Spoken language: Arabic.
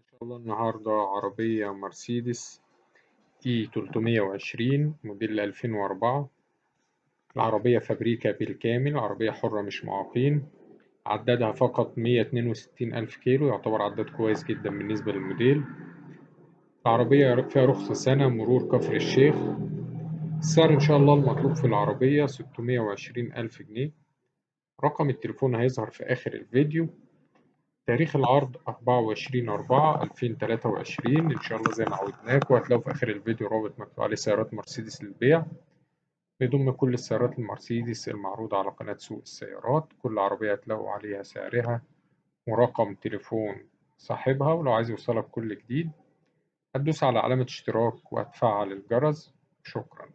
إن شاء الله النهاردة عربية مرسيدس إي 320 موديل 2004. العربية فابريكا بالكامل، عربية حرة مش معاقين. عدادها فقط 162 ألف كيلو، يعتبر عداد كويس جدا بالنسبة للموديل. العربية فيها رخصة سنة، مرور كفر الشيخ. السعر إن شاء الله المطلوب في العربية 620 ألف جنيه. رقم التليفون هيظهر في آخر الفيديو. تاريخ العرض 24/4/2023 إن شاء الله زي ما عودناك، وهتلاقوا في آخر الفيديو رابط مكتوب عليه سيارات مرسيدس للبيع، بيضم كل السيارات المرسيدس المعروضة على قناة سوق السيارات. كل عربية هتلاقوا عليها سعرها ورقم تليفون صاحبها. ولو عايز يوصلك كل جديد هتدوس على علامة اشتراك وهتفعل الجرس. شكرا.